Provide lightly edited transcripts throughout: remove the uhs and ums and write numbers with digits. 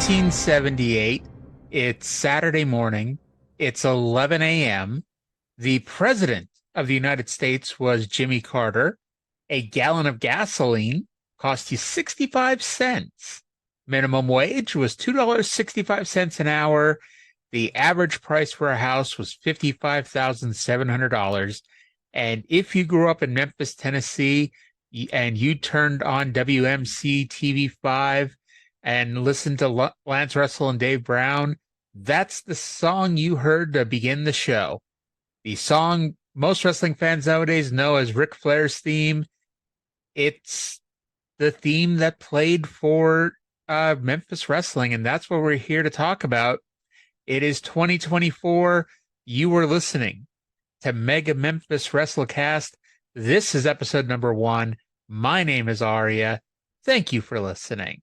1978. It's Saturday morning. It's 11 a.m. The president of the United States was Jimmy Carter. A gallon of gasoline cost you 65 cents. Minimum wage was $2.65 an hour. The average price for a house was $55,700. And if you grew up in Memphis, Tennessee, and you turned on WMC TV5 and listened to Lance Russell and Dave Brown, that's the song you heard to begin the show. The song most wrestling fans nowadays know as Ric Flair's theme. It's the theme that played for Memphis wrestling, and that's what we're here to talk about. It is 2024. You are listening to Mega Memphis WrestleCast. This is episode number 1. My name is Arya. Thank you for listening.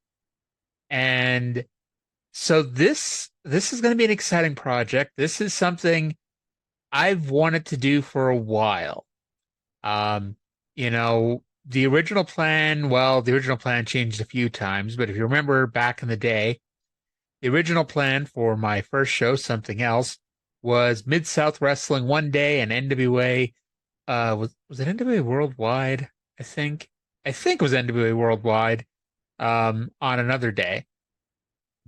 And so this is going to be an exciting project. This is something I've wanted to do for a while. The original plan changed a few times, but if you remember back in the day, the original plan for my first show, Something Else, was Mid-South Wrestling one day and NWA, was it NWA Worldwide? I think it was NWA Worldwide, on another day.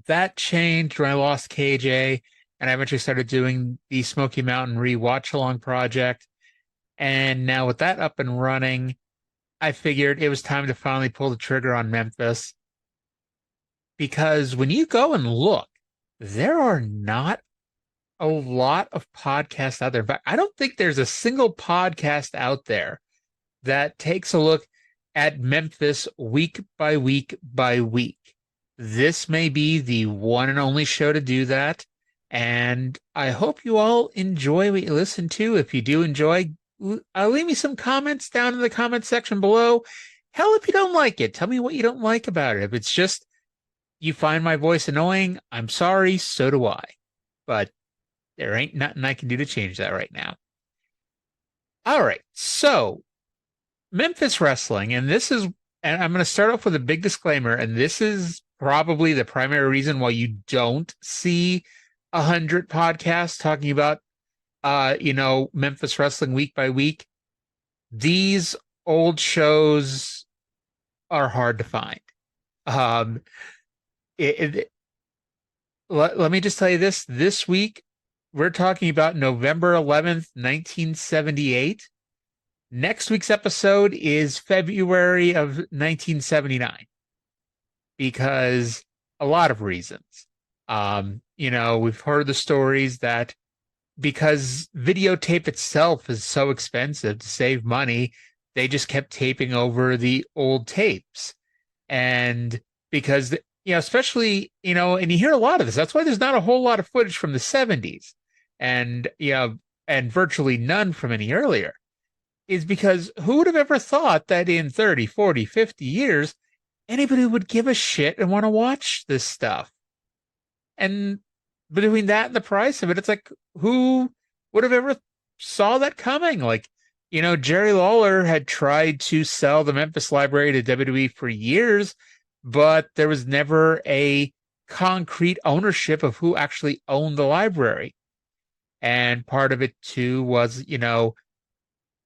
That changed when I lost KJ, and I eventually started doing the Smoky Mountain Rewatch Along project. And now with that up and running, I figured it was time to finally pull the trigger on Memphis. Because when you go and look, there are not a lot of podcasts out there. In fact, I don't think there's a single podcast out there that takes a look at Memphis week by week by week. This may be the one and only show to do that. And I hope you all enjoy what you listen to. If you do enjoy, leave me some comments down in the comment section below. Hell, if you don't like it, tell me what you don't like about it. If it's just you find my voice annoying, I'm sorry, so do I. But there ain't nothing I can do to change that right now. All right, so Memphis Wrestling, and I'm going to start off with a big disclaimer, and this is probably the primary reason why you don't see 100 podcasts talking about, Memphis Wrestling week by week. These old shows are hard to find. Let me just tell you this week, we're talking about November 11th, 1978. Next week's episode is February of 1979 because a lot of reasons. We've heard the stories that because videotape itself is so expensive to save money, they just kept taping over the old tapes. And because, especially, and you hear a lot of this, that's why there's not a whole lot of footage from the 70s and virtually none from any earlier, is because who would have ever thought that in 30, 40, 50 years, anybody would give a shit and want to watch this stuff? And between that and the price of it, it's like, who would have ever saw that coming? Like, Jerry Lawler had tried to sell the Memphis Library to WWE for years, but there was never a concrete ownership of who actually owned the library. And part of it, too, was,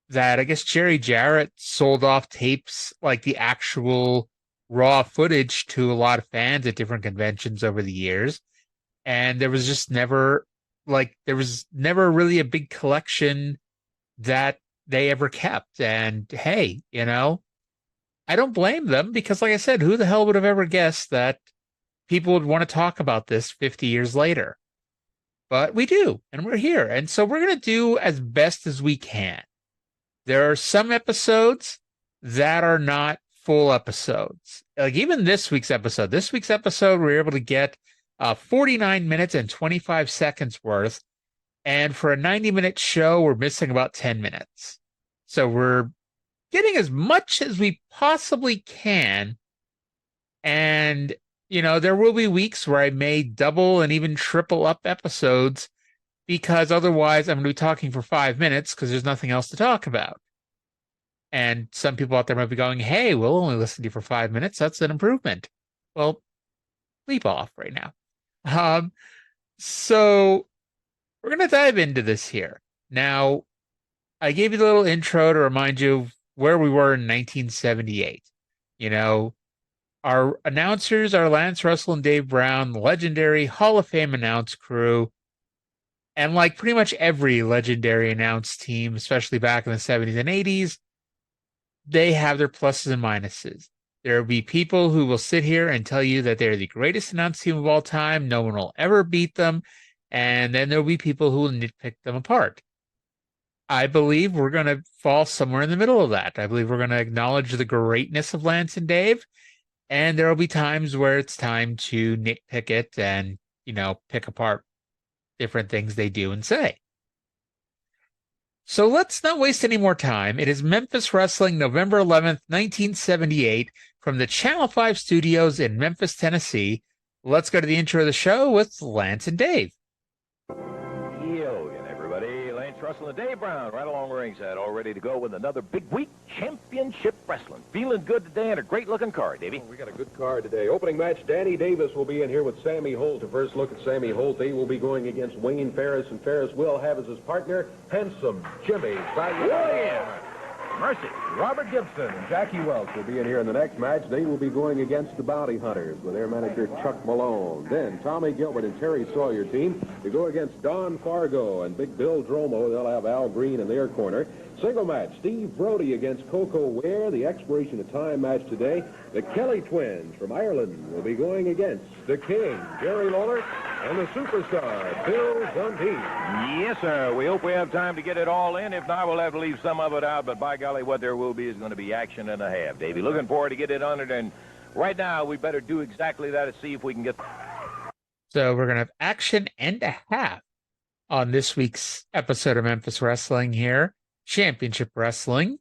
that I guess Jerry Jarrett sold off tapes, like the actual raw footage, to a lot of fans at different conventions over the years. And there was just never really a big collection that they ever kept. And hey, I don't blame them because, like I said, who the hell would have ever guessed that people would want to talk about this 50 years later? But we do, and we're here. And so we're going to do as best as we can. There are some episodes that are not full episodes. Like even this week's episode, we were able to get 49 minutes and 25 seconds worth. And for a 90-minute show, we're missing about 10 minutes. So we're getting as much as we possibly can. And, there will be weeks where I may double and even triple up episodes because otherwise I'm going to be talking for 5 minutes because there's nothing else to talk about. And some people out there might be going, hey, we'll only listen to you for 5 minutes. That's an improvement. Well, bleep off right now. So we're going to dive into this here. Now, I gave you the little intro to remind you of where we were in 1978. You know, our announcers are Lance Russell and Dave Brown, the legendary Hall of Fame announce crew. And like pretty much every legendary announce team, especially back in the 70s and 80s, they have their pluses and minuses. There will be people who will sit here and tell you that they're the greatest announce team of all time. No one will ever beat them. And then there will be people who will nitpick them apart. I believe we're going to fall somewhere in the middle of that. I believe we're going to acknowledge the greatness of Lance and Dave. And there will be times where it's time to nitpick it and, pick apart different things they do and say. So let's not waste any more time. It is Memphis Wrestling, November 11th, 1978, from the Channel 5 studios in Memphis, Tennessee. Let's go to the intro of the show with Lance and Dave. Yo again, everybody. Lance Russell and Dave Brown right along ringside, all ready to go with another big week, championship wrestling. Feeling good today and a great-looking card, Davey. We got a good card today. Opening match, Danny Davis will be in here with Sammy Holt. A first look at Sammy Holt. He will be going against Wayne Ferris, and Ferris will have as his partner Handsome Jimmy Valiant. Mercy. Robert Gibson and Jackie Welch will be in here in the next match. They will be going against the Bounty Hunters with their manager Chuck Malone. Then Tommy Gilbert and Terry Sawyer team to go against Don Fargo and Big Bill Dromo. They'll have Al Green in their corner. Single match, Steve Brody against Coco Ware. The expiration of time match today. The Kelly twins from Ireland will be going against the King, Jerry Lawler, and the superstar, Bill Dundee. Yes, sir. We hope we have time to get it all in. If not, we'll have to leave some of it out. But by golly, what there will be is going to be action and a half, Davey. Looking forward to get it on it. And right now, we better do exactly that and see if we can get... So we're going to have action and a half on this week's episode of Memphis Wrestling here. Championship Wrestling.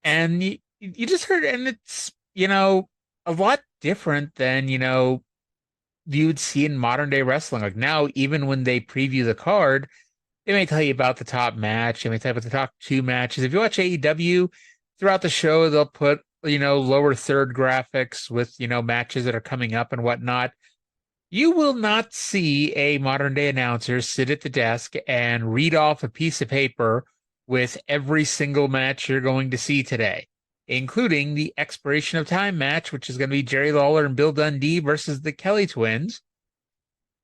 And you just heard, and it's, a lot different than, you would see in modern day wrestling. Like now, even when they preview the card, they may tell you about the top match. They may tell you about the top two matches. If you watch AEW, throughout the show, they'll put, lower third graphics with, matches that are coming up and whatnot. You will not see a modern day announcer sit at the desk and read off a piece of paper with every single match you're going to see today, including the expiration of time match, which is going to be Jerry Lawler and Bill Dundee versus the Kelly twins.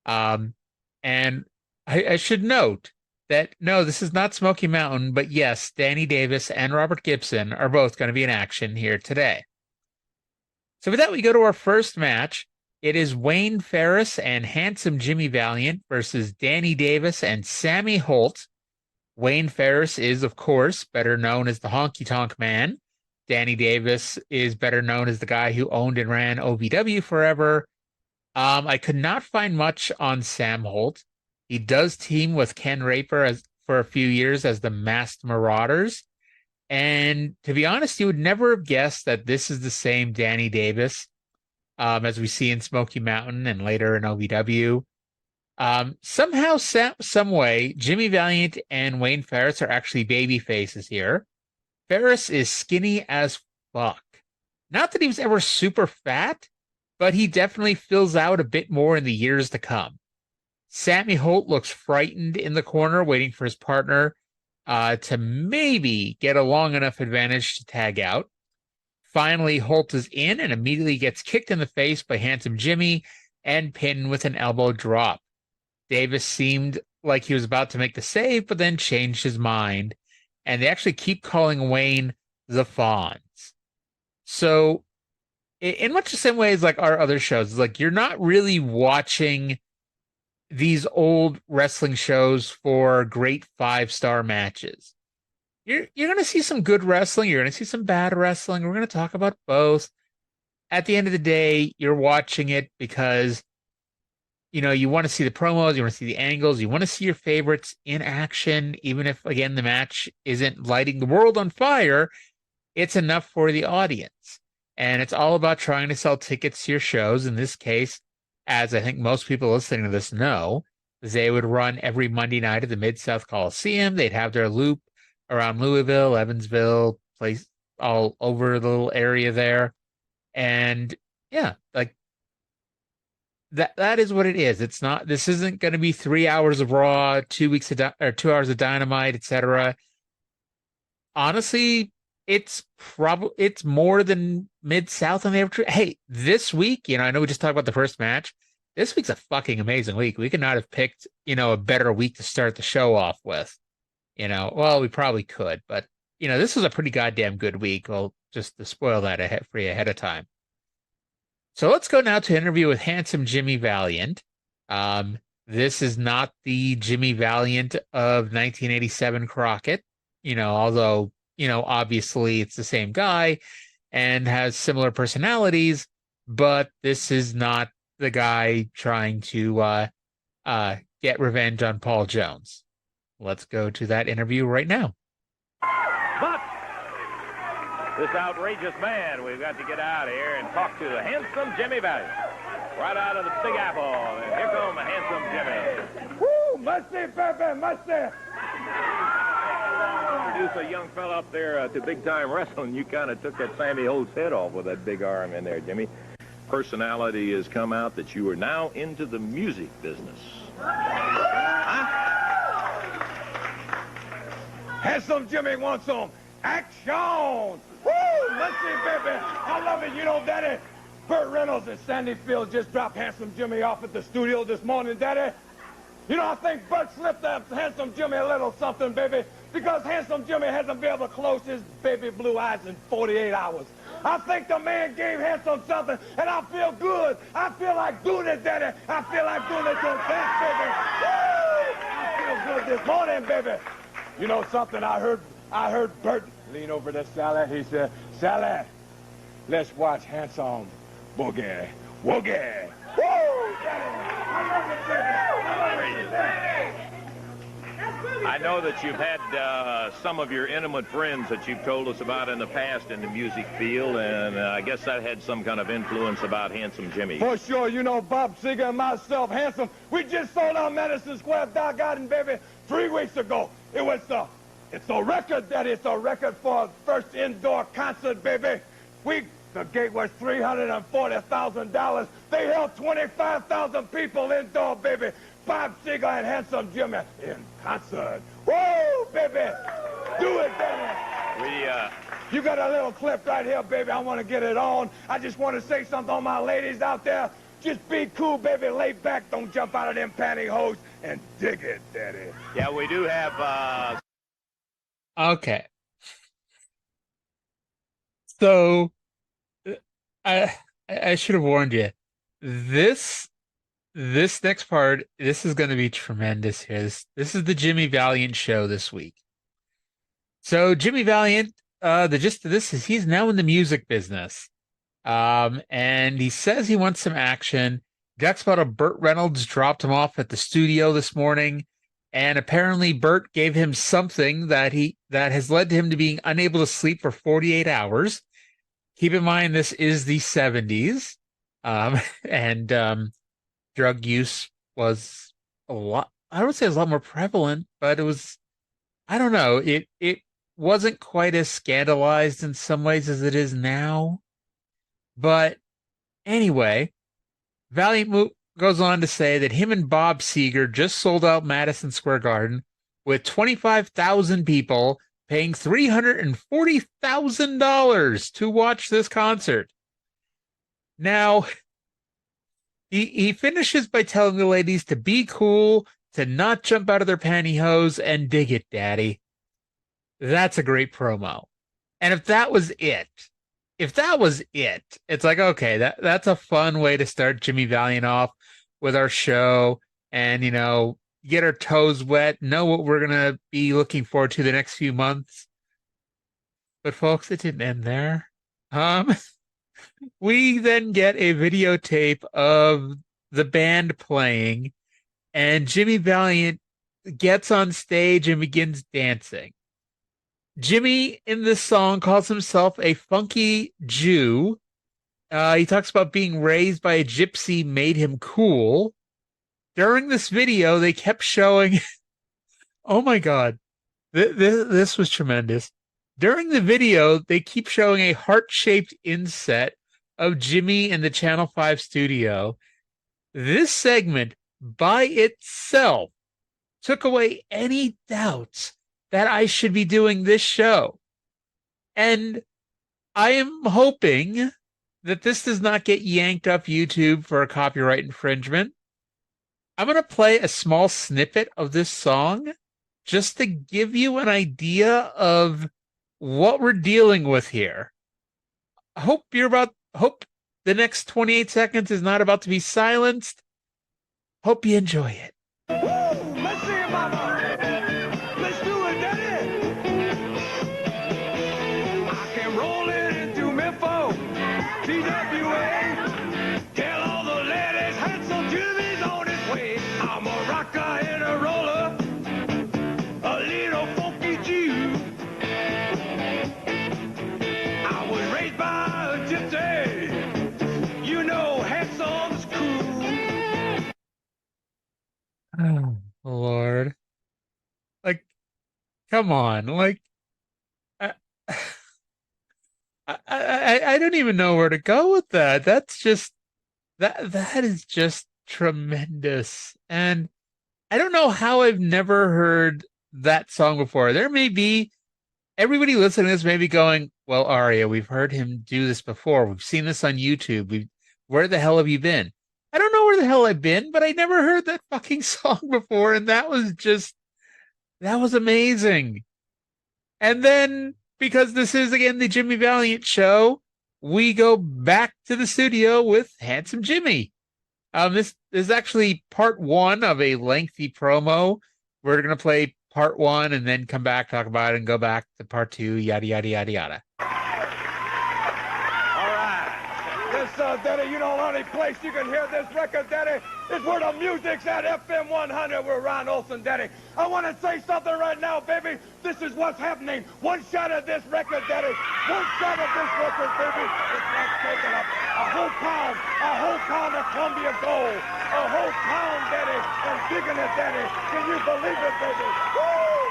And I should note that, no, this is not Smoky Mountain, but yes, Danny Davis and Robert Gibson are both going to be in action here today. So with that, we go to our first match. It is Wayne Ferris and Handsome Jimmy Valiant versus Danny Davis and Sammy Holt. Wayne Ferris is, of course, better known as the Honky Tonk Man. Danny Davis is better known as the guy who owned and ran OVW forever. I could not find much on Sam Holt. He does team with Ken Raper for a few years as the Masked Marauders. And to be honest, you would never have guessed that this is the same Danny Davis as we see in Smoky Mountain and later in OVW. Somehow, some way, Jimmy Valiant and Wayne Ferris are actually baby faces here. Ferris is skinny as fuck. Not that he was ever super fat, but he definitely fills out a bit more in the years to come. Sammy Holt looks frightened in the corner, waiting for his partner to maybe get a long enough advantage to tag out. Finally, Holt is in and immediately gets kicked in the face by Handsome Jimmy and pinned with an elbow drop. Davis seemed like he was about to make the save, but then changed his mind. And they actually keep calling Wayne the Fonz. So, in much the same way as like our other shows, like you're not really watching these old wrestling shows for great 5-star matches. You're going to see some good wrestling. You're going to see some bad wrestling. We're going to talk about both. At the end of the day, you're watching it because you want to see the promos, you want to see the angles, you want to see your favorites in action, even if, again, the match isn't lighting the world on fire, it's enough for the audience. And it's all about trying to sell tickets to your shows. In this case, as I think most people listening to this know, they would run every Monday night at the Mid-South Coliseum. They'd have their loop around Louisville, Evansville, place all over the little area there. And yeah, like that is what it is. It's not. This isn't going to be 3 hours of Raw, 2 weeks or 2 hours of Dynamite, etc. Honestly, it's more than Mid South on the ever. Hey, this week, I know we just talked about the first match. This week's a fucking amazing week. We could not have picked, a better week to start the show off with. Well, we probably could, but this was a pretty goddamn good week. Well, just to spoil that for you ahead of time. So let's go now to an interview with handsome Jimmy Valiant. This is not the Jimmy Valiant of 1987 Crockett, although, obviously it's the same guy and has similar personalities, but this is not the guy trying to get revenge on Paul Jones. Let's go to that interview right now. But this outrageous man, we've got to get out of here and talk to the handsome Jimmy Valiant. Right out of the Big Apple. And here comes the handsome Jimmy. Woo! Musty, baby, musty! Introduce a young fella up there to big-time wrestling. You kind of took that Sammy Holt's head off with that big arm in there, Jimmy. Personality has come out that you are now into the music business. Huh? Handsome Jimmy wants some action! Woo! Musty, baby! I love it, Daddy. Burt Reynolds and Sandy Fields just dropped Handsome Jimmy off at the studio this morning, Daddy. I think Burt slipped that Handsome Jimmy a little something, baby, because Handsome Jimmy hasn't been able to close his baby blue eyes in 48 hours. I think the man gave Handsome something, and I feel good. I feel like doing it, Daddy. I feel like doing it to that, baby. Woo! I feel good this morning, baby. You know something? I heard Burt lean over to Sally. He said, Sally, let's watch Handsome Boogie. Woogie. Woo! I love it, baby. I know that you've had some of your intimate friends that you've told us about in the past in the music field, and I guess that had some kind of influence about Handsome Jimmy. For sure. Bob Seger and myself, Handsome, we just sold out Madison Square Garden, baby, 3 weeks ago. It's a record, Daddy. It's a record for a first indoor concert, baby. The gate was $340,000. They held 25,000 people indoor, baby. Bob Seger and Handsome Jimmy in concert. Whoa, baby! Do it, Daddy! You got a little clip right here, baby. I want to get it on. I just want to say something on my ladies out there. Just be cool, baby. Lay back. Don't jump out of them pantyhose and dig it, Daddy. Yeah, we do have... Okay. So, I should have warned you. This next part, this is going to be tremendous here. This is the Jimmy Valiant show this week. So Jimmy Valiant, the gist of this is he's now in the music business. And he says he wants some action. Talks about a Burt Reynolds dropped him off at the studio this morning. And apparently Burt gave him something that has led to him to being unable to sleep for 48 hours. Keep in mind, this is the 70s. And drug use was a lot. I would say it was a lot more prevalent, but it was, I don't know. It wasn't quite as scandalized in some ways as it is now. But anyway, Valiant goes on to say that him and Bob Seger just sold out Madison Square Garden with 25,000 people paying $340,000 to watch this concert. Now, he finishes by telling the ladies to be cool, to not jump out of their pantyhose, and dig it, Daddy. That's a great promo. And if that was it, it's like, okay, that's a fun way to start Jimmy Valiant off with our show and, get our toes wet, know what we're going to be looking forward to the next few months. But folks, it didn't end there. We then get a videotape of the band playing, and Jimmy Valiant gets on stage and begins dancing. Jimmy in this song calls himself a funky Jew. He talks about being raised by a gypsy made him cool. During this video, they kept showing... Oh my God. This was tremendous. During the video, they keep showing a heart-shaped inset of Jimmy in the Channel 5 studio. This segment by itself took away any doubts that I should be doing this show. And I am hoping that this does not get yanked off YouTube for a copyright infringement. I'm going to play a small snippet of this song just to give you an idea of what we're dealing with here. Hope the next 28 seconds is not about to be silenced. Hope you enjoy it. Woo! Let's see it, mama. Let's do it, daddy. I can roll it into Memphis, TWA. Tell all the ladies handsome Jimmy's on his way. I'm a rocker and a roller, a little funky Jew. I was raised by a gypsy. You know, handsome's cool. Oh, Lord. Like, come on. Like, I, I don't even know where to go with that. That's just, that is just tremendous. And I don't know how I've never heard that song before. There may be, everybody listening to this may be going, well, Aria, we've heard him do this before. We've seen this on YouTube. Where the hell have you been? I don't know where the hell I've been, but I never heard that fucking song before. And that was amazing. And then, because this is, again, the Jimmy Valiant show, we go back to the studio with Handsome Jimmy. This is actually part one of a lengthy promo. We're going to play part one and then come back, talk about it, and go back to part two, yada, yada, yada, yada. Daddy, you know, only place you can hear this record, Daddy, is where the music's at, FM 100 with Ron Olson, Daddy. I want to say something right now, baby. This is what's happening. One shot of this record, Daddy. One shot of this record, baby. It's like taking a whole pound of Columbia gold. A whole pound, Daddy, and digging it, Daddy. Can you believe it, baby? Woo!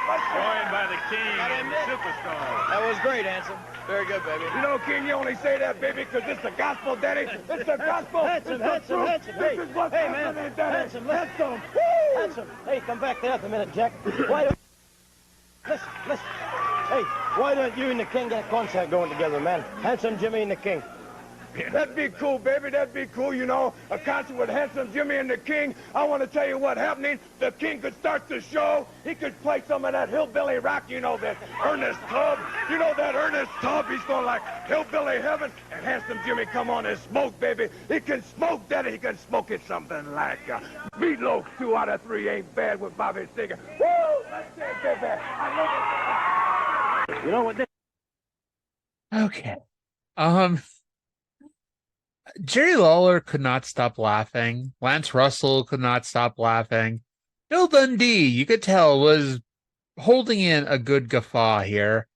Joined by the King and Superstar. That was great, Handsome. Very good, baby. You know, King, you only say that, baby, because it's the gospel, Daddy. It's the gospel. Handsome, it's the truth. Handsome. This is what's Hey, happening, man. Daddy. Handsome, listen. Handsome. Woo! Handsome. Hey, come back there for a minute, Jack. Why don't... Listen. Hey, why don't you and the King get a concert going together, man? Handsome Jimmy and the King. That'd be cool, baby. That'd be cool, you know. A concert with Handsome Jimmy and the King. I want to tell you what's happening. The King could start the show. He could play some of that hillbilly rock, you know, that Ernest Tubb. You know that Ernest Tubb? He's going like hillbilly heaven. And Handsome Jimmy come on and smoke, baby. He can smoke, Daddy. He can smoke it something like Meatloaf. 2 out of 3 ain't bad with Bobby singing. Woo! Let's say, baby. I love it. You know what this... Okay. Jerry Lawler could not stop laughing. Lance Russell could not stop laughing. Bill Dundee, you could tell, was holding in a good guffaw here.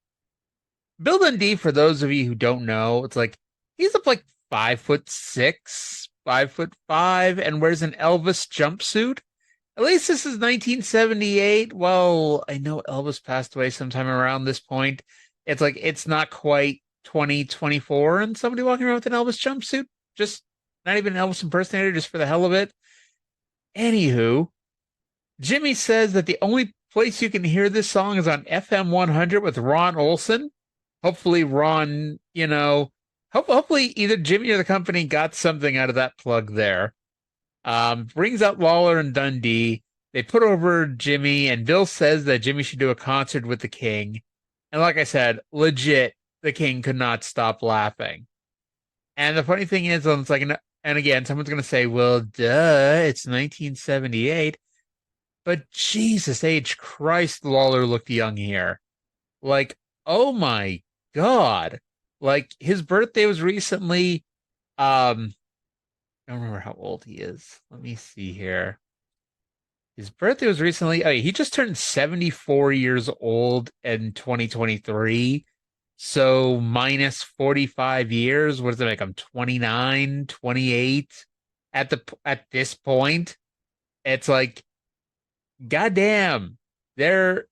Bill Dundee, for those of you who don't know, it's like he's up like 5'6", 5'5", and wears an Elvis jumpsuit. At least this is 1978. Well, I know Elvis passed away sometime around this point. It's like it's not quite 2024, and somebody walking around with an Elvis jumpsuit. Just not even an Elvis impersonator, just for the hell of it. Anywho, Jimmy says that the only place you can hear this song is on FM 100 with Ron Olson. Hopefully Ron, you know, hopefully either Jimmy or the company got something out of that plug there. Brings out Lawler and Dundee. They put over Jimmy, and Bill says that Jimmy should do a concert with the King. And like I said, legit, the King could not stop laughing. And the funny thing is, it's like, and again, someone's going to say, well, duh, it's 1978. But Jesus H. Christ, Lawler looked young here. Like, oh my God. Like, his birthday was recently, I don't remember how old he is. Let me see here. His birthday was recently, he just turned 74 years old in 2023. So minus 45 years, what does it make him? 29, 28 at this point? It's like, goddamn, there's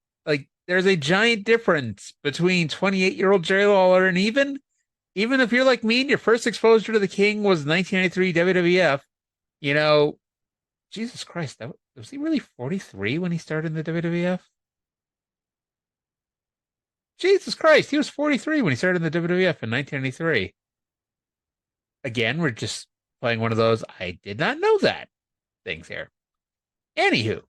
a giant difference between 28-year-old Jerry Lawler and even if you're like me and your first exposure to the King was 1993 WWF, you know, Jesus Christ, was he really 43 when he started in the WWF? Jesus Christ, he was 43 when he started in the WWF in 1993. Again, we're just playing one of those I did not know that things here. Anywho,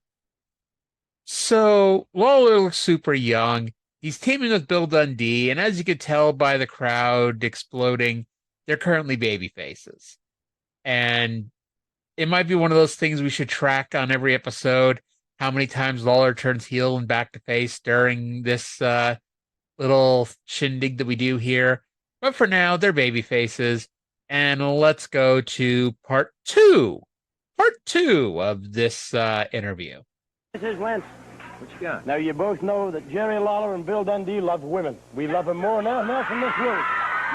so Lawler looks super young. He's teaming with Bill Dundee, and as you could tell by the crowd exploding, they're currently baby faces. And it might be one of those things we should track on every episode, how many times Lawler turns heel and back to face during this little shindig that we do here. But for now, they're baby faces. And let's go to part two of this interview. This is Lance. What you got? Now, you both know that Jerry Lawler and Bill Dundee love women. We love them more now from this world.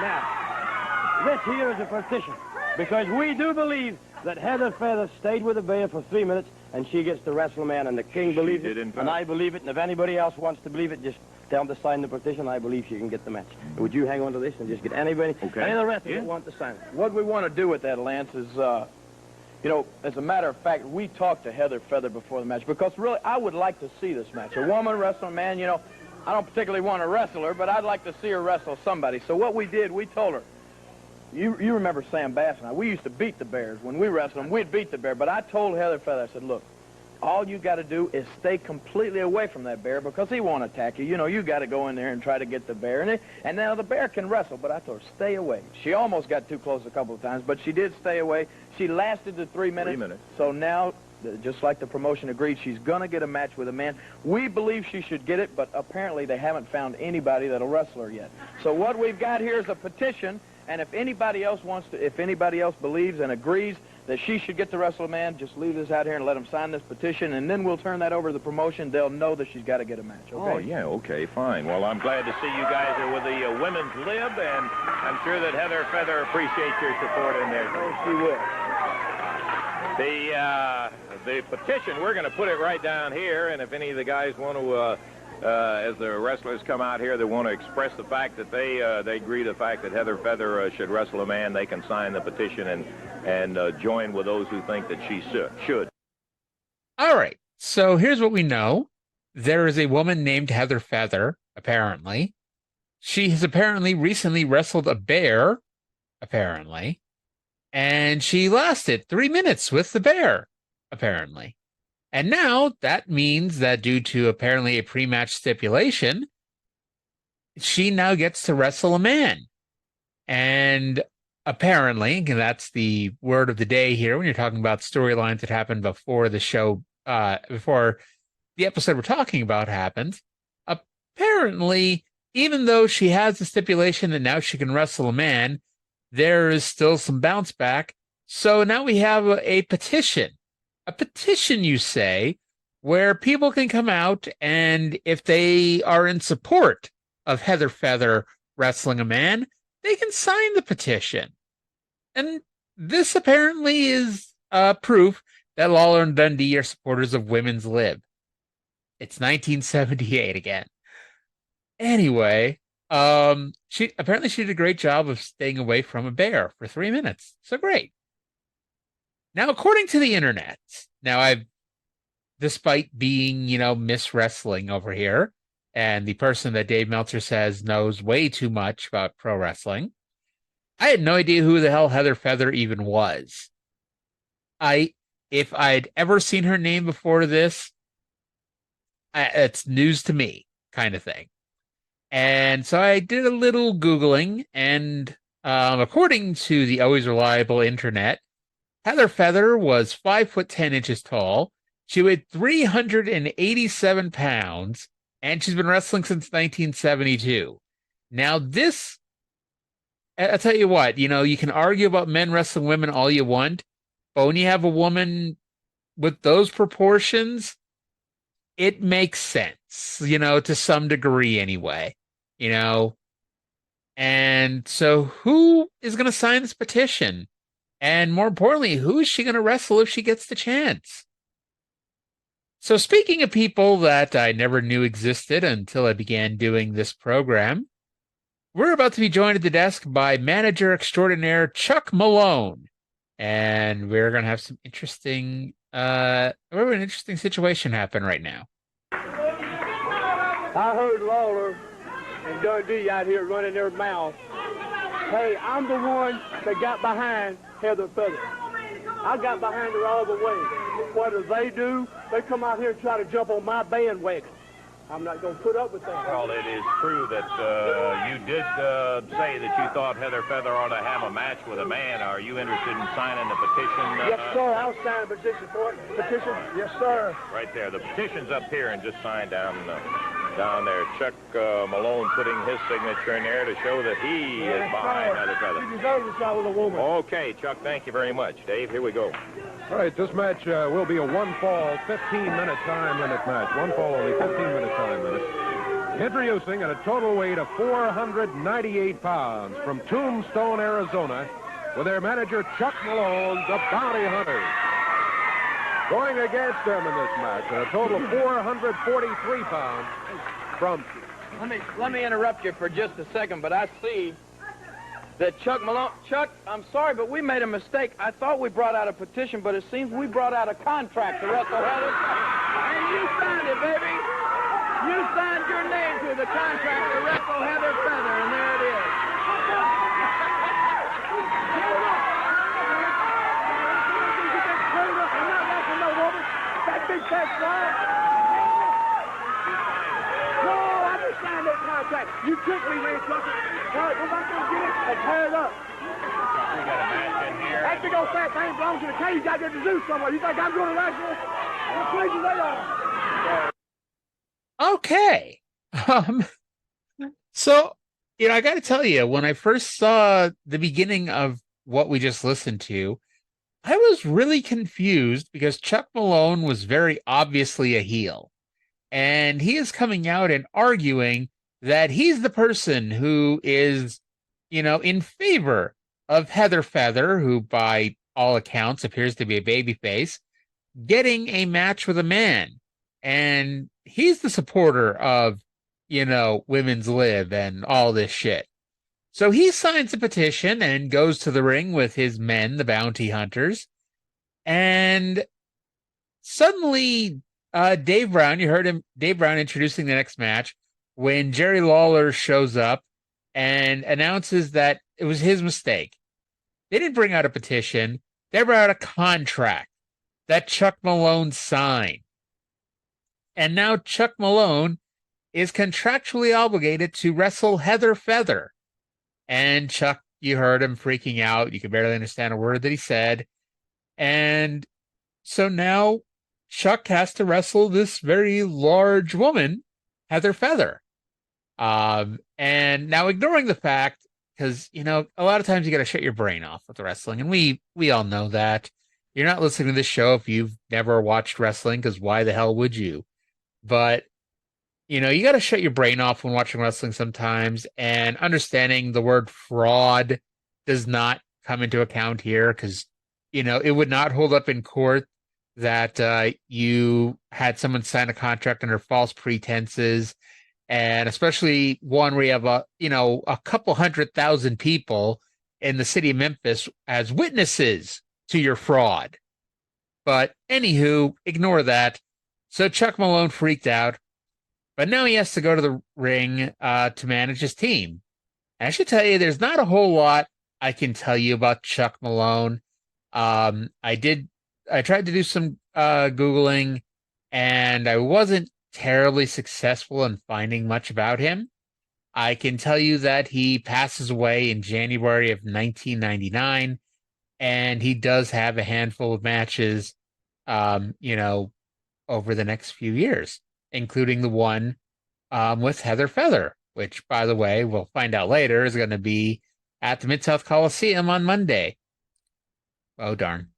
Now, this here is a petition, because we do believe that Heather Feather stayed with the bear for 3 minutes, and she gets to wrestle a man, and the king believes it, and I believe it, and if anybody else wants to believe it, just tell them to sign the petition. I believe she can get the match. Would you hang on to this and just get anybody, any of the rest of them want to sign it? What we want to do with that, Lance, is, you know, as a matter of fact, we talked to Heather Feather before the match, because really, I would like to see this match. A woman wrestling a man, you know, I don't particularly want to wrestle her, but I'd like to see her wrestle somebody. So what we did, we told her, you remember Sam Bass and I, we used to beat the Bears. When we wrestled them, we'd beat the Bear. But I told Heather Feather, I said, look, all you got to do is stay completely away from that bear, because he won't attack you. You know, you got to go in there and try to get the bear. And now the bear can wrestle, but I told her, stay away. She almost got too close a couple of times, but she did stay away. She lasted the 3 minutes. 3 minutes. So now, just like the promotion agreed, she's going to get a match with a man. We believe she should get it, but apparently they haven't found anybody that'll wrestle her yet. So what we've got here is a petition, and if anybody else wants to, if anybody else believes and agrees that she should get to wrestle a man, just leave this out here and let them sign this petition, and then we'll turn that over to the promotion. They'll know that she's got to get a match, okay? Oh, yeah, okay, fine. Well, I'm glad to see you guys are with the women's lib, and I'm sure that Heather Feather appreciates your support in there. Oh, she will. The petition, we're going to put it right down here, and if any of the guys want to, as the wrestlers come out here, they want to express the fact that they agree to the fact that Heather Feather should wrestle a man, they can sign the petition and join with those who think that she should. All right. So here's what we know. There is a woman named Heather Feather, apparently. She has apparently recently wrestled a bear, apparently. And she lasted 3 minutes with the bear, apparently. And now that means that due to apparently a pre-match stipulation, she now gets to wrestle a man. And apparently, and that's the word of the day here when you're talking about storylines that happened before the show, before the episode we're talking about happened. Apparently, even though she has the stipulation that now she can wrestle a man, there is still some bounce back. So now we have a petition. A petition, you say, where people can come out, and if they are in support of Heather Feather wrestling a man, they can sign the petition. And this apparently is proof that Lawler and Dundee are supporters of women's lib. It's 1978 again. Anyway, she did a great job of staying away from a bear for 3 minutes. So great. Now, according to the internet, despite being, Miss Wrestling over here, and the person that Dave Meltzer says knows way too much about pro wrestling, I had no idea who the hell Heather Feather even was. If I'd ever seen her name before this, it's news to me, kind of thing. And so I did a little Googling, and according to the always reliable internet, Heather Feather was 5'10" tall. She weighed 387 pounds, and she's been wrestling since 1972. Now, this, I'll tell you what, you can argue about men wrestling women all you want, but when you have a woman with those proportions, it makes sense, to some degree anyway, And so who is going to sign this petition? And more importantly, who is she going to wrestle if she gets the chance? So speaking of people that I never knew existed until I began doing this program, we're about to be joined at the desk by manager extraordinaire Chuck Malone. And we're going to have some interesting we have an interesting situation happen right now. I heard Lawler and Dundee out here running their mouth. Hey, I'm the one that got behind Heather Feather. I got behind her all the way. What do? They come out here and try to jump on my bandwagon. I'm not going to put up with that. Well, it is true that you did say that you thought Heather Feather ought to have a match with a man. Are you interested in signing the petition? Yes, sir. I'll sign a petition for it. Petition? Yes, sir. Right there. The petition's up here and just signed down there. Chuck Malone putting his signature in there to show that he is behind Heather Feather. You deserve to shot with a woman. Okay, Chuck, thank you very much. Dave, here we go. All right, this match will be a one-fall, 15-minute time limit match. One fall only, 15-minute time limit. Introducing at a total weight of 498 pounds from Tombstone, Arizona, with their manager Chuck Malone, the Bounty Hunters. Going against them in this match at a total of 443 pounds from... Let me interrupt you for just a second, but I see that Chuck Malone... Chuck, I'm sorry, but we made a mistake. I thought we brought out a petition, but it seems we brought out a contract to wrestle Heather. And you signed it, baby. You signed your name to the contract to wrestle Heather Feather, and there it is. That big fat slide. No, I just signed that contract. You tricked me, man, Chuck. All right, go back there and get it and tear it up. We got a match in here. That big old fat thing belongs to the cage out there to do somewhere. You think I'm going to wrestle? How crazy they are. Okay. So, I got to tell you, when I first saw the beginning of what we just listened to, I was really confused because Chuck Malone was very obviously a heel. And he is coming out and arguing that he's the person who is, in favor of Heather Feather, who by all accounts appears to be a babyface, getting a match with a man. And he's the supporter of, women's lib and all this shit. So he signs a petition and goes to the ring with his men, the bounty hunters. And suddenly, Dave Brown, you heard him, Dave Brown introducing the next match, when Jerry Lawler shows up and announces that it was his mistake. They didn't bring out a petition. They brought out a contract that Chuck Malone signed. And now Chuck Malone is contractually obligated to wrestle Heather Feather. And Chuck, you heard him freaking out. You could barely understand a word that he said. And so now Chuck has to wrestle this very large woman, Heather Feather. And now ignoring the fact, because, a lot of times you got to shut your brain off with wrestling. And we all know that. You're not listening to this show if you've never watched wrestling, because why the hell would you? But, you got to shut your brain off when watching wrestling sometimes, and understanding the word fraud does not come into account here, because, it would not hold up in court that you had someone sign a contract under false pretenses, and especially one where you have a couple 100,000 people in the city of Memphis as witnesses to your fraud. But anywho, ignore that. So Chuck Malone freaked out, but now he has to go to the ring to manage his team. And I should tell you, there's not a whole lot I can tell you about Chuck Malone. I tried to do some Googling, and I wasn't terribly successful in finding much about him. I can tell you that he passes away in January of 1999, and he does have a handful of matches, over the next few years, including the one with Heather Feather, which, by the way, we'll find out later is going to be at the Mid-South Coliseum on Monday. Oh, darn.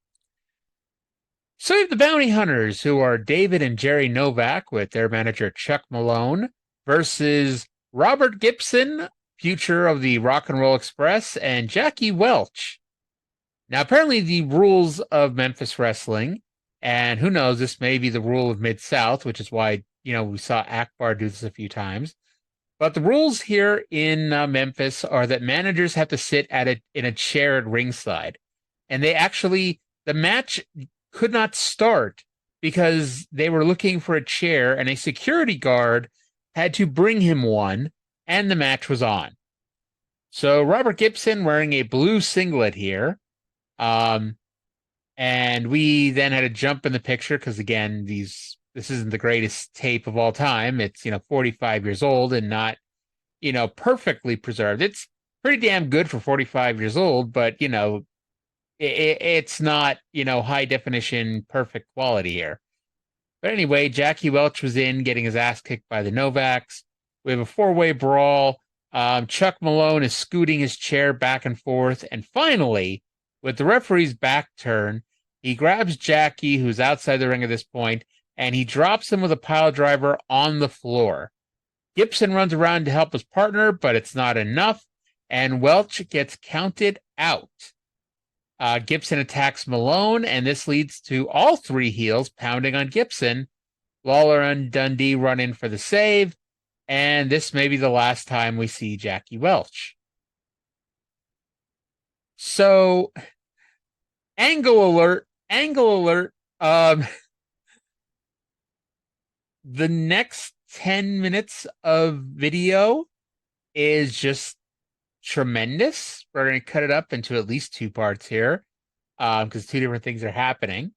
So we have the Bounty Hunters, who are David and Jerry Novak with their manager Chuck Malone, versus Robert Gibson, future of the Rock and Roll Express, and Jackie Welch. Now, apparently the rules of Memphis wrestling, and who knows, this may be the rule of Mid-South, which is why, we saw Akbar do this a few times. But the rules here in Memphis are that managers have to sit in a chair at ringside. And they actually, the match could not start because they were looking for a chair and a security guard had to bring him one, and the match was on. So Robert Gibson wearing a blue singlet here. And we then had to jump in the picture because, again, this isn't the greatest tape of all time. It's, 45 years old and not, perfectly preserved. It's pretty damn good for 45 years old, but, it's not, high definition, perfect quality here. But anyway, Jackie Welch was in getting his ass kicked by the Novaks. We have a four-way brawl. Chuck Malone is scooting his chair back and forth. And finally, with the referee's back turn, he grabs Jackie, who's outside the ring at this point, and he drops him with a pile driver on the floor. Gibson runs around to help his partner, but it's not enough, and Welch gets counted out. Gibson attacks Malone, and this leads to all three heels pounding on Gibson. Lawler and Dundee run in for the save, and this may be the last time we see Jackie Welch. So, angle alert. The next 10 minutes of video is just tremendous. We're going to cut it up into at least two parts here because two different things are happening.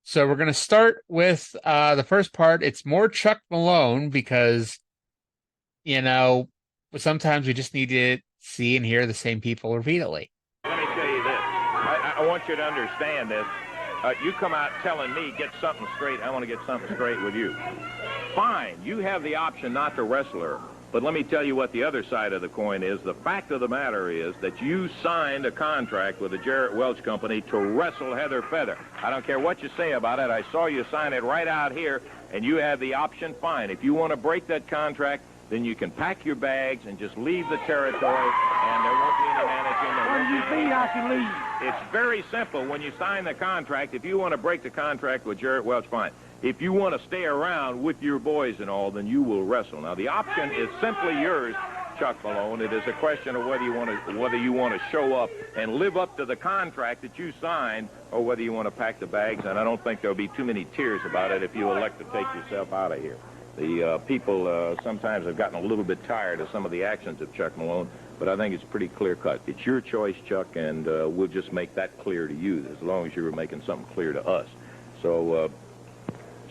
So we're going to start with the first part. It's more Chuck Malone because, sometimes we just need to see and hear the same people repeatedly. Let me tell you this. I want you to understand this. You come out telling me, get something straight. I want to get something straight with you. Fine. You have the option not to wrestle her. But let me tell you what the other side of the coin is. The fact of the matter is that you signed a contract with the Jarrett Welch Company to wrestle Heather Feather. I don't care what you say about it. I saw you sign it right out here, and you have the option. Fine. If you want to break that contract, then you can pack your bags and just leave the territory, and there won't be any managing. What do you mean I can leave? It's very simple. When you sign the contract, if you want to break the contract with Jarrett Welch, fine. If you want to stay around with your boys and all, then you will wrestle. Now, the option is simply yours, Chuck Malone. It is a question of whether you want to show up and live up to the contract that you signed, or whether you want to pack the bags. And I don't think there'll be too many tears about it if you elect to take yourself out of here. The people sometimes have gotten a little bit tired of some of the actions of Chuck Malone, but I think it's pretty clear-cut. It's your choice, Chuck, and we'll just make that clear to you as long as you were making something clear to us.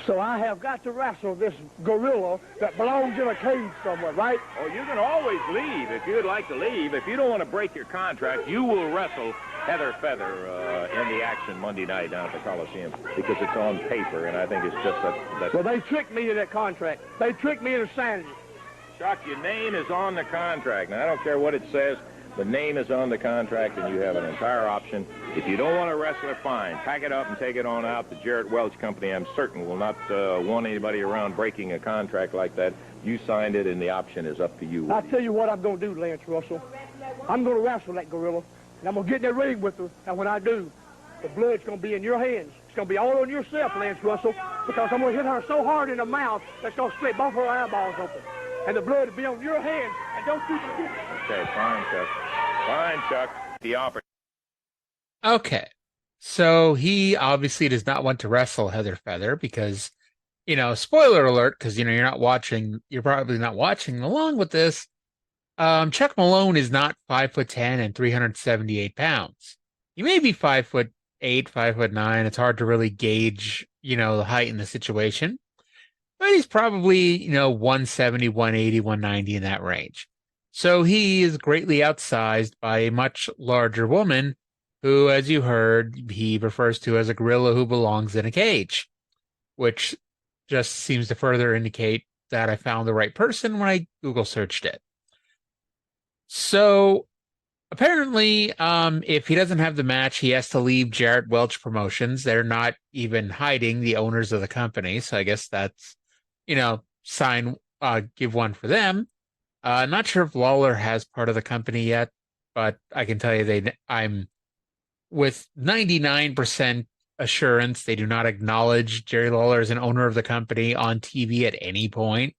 So I have got to wrestle this gorilla that belongs in a cage somewhere, right? Oh, you can always leave if you'd like to leave. If you don't want to break your contract, you will wrestle Heather Feather in the action Monday night down at the Coliseum because it's on paper, and I think it's just that... Well, they tricked me in that contract. They tricked me into signing it. Chuck, your name is on the contract. Now, I don't care what it says. The name is on the contract, and you have an entire option. If you don't want to wrestle it, fine. Pack it up and take it on out. The Jarrett Welch Company, I'm certain, will not want anybody around breaking a contract like that. You signed it, and the option is up to you. I'll tell you what I'm going to do, Lance Russell. I'm going to wrestle that gorilla, and I'm going to get in that ring with her. And when I do, the blood's going to be in your hands. It's going to be all on yourself, Lance Russell, because I'm going to hit her so hard in the mouth that's going to split both her eyeballs open. And the blood will be on your hands, and don't you forget. Okay, fine, Chuck. Fine, Chuck. The offer. Okay. So he obviously does not want to wrestle Heather Feather because, spoiler alert, because, you're probably not watching along with this. Chuck Malone is not 5'10" and 378 pounds. He may be 5'8", 5'9". It's hard to really gauge, the height in the situation. But he's probably, 170, 180, 190 in that range. So he is greatly outsized by a much larger woman who, as you heard, he refers to as a gorilla who belongs in a cage, which just seems to further indicate that I found the right person when I Google searched it. So apparently, if he doesn't have the match, he has to leave Jarrett Welch Promotions. They're not even hiding the owners of the company. So I guess that's, give one for them. Not sure if Lawler has part of the company yet, but I can tell you I'm with 99% assurance they do not acknowledge Jerry Lawler as an owner of the company on TV at any point.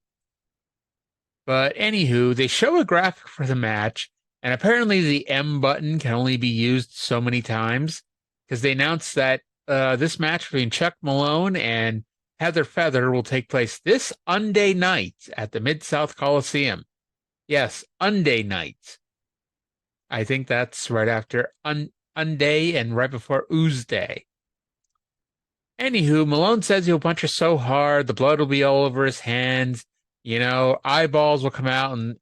But anywho, they show a graphic for the match, and apparently the M button can only be used so many times because they announced that this match between Chuck Malone and Heather Feather will take place this Unday night at the Mid-South Coliseum. Yes, Unday night. I think that's right after Unday and right before Oozday. Anywho, Malone says he'll punch her so hard the blood will be all over his hands. You know, eyeballs will come out and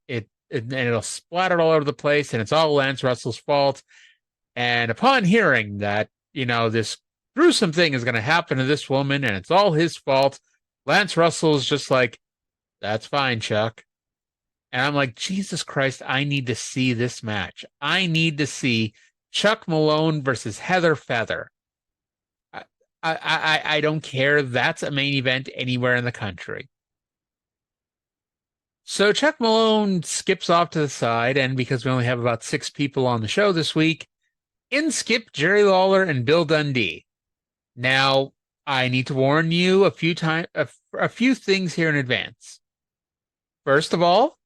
it'll splatter all over the place, and it's all Lance Russell's fault. And upon hearing that, you know, this gruesome thing is going to happen to this woman and it's all his fault, Lance Russell's just like, that's fine, Chuck. And I'm like, Jesus Christ, I need to see this match. I need to see Chuck Malone versus Heather Feather. I don't care. That's a main event anywhere in the country. So Chuck Malone skips off to the side, and because we only have about 6 people on the show this week, in skip Jerry Lawler and Bill Dundee. Now, I need to warn you a few things here in advance. First of all,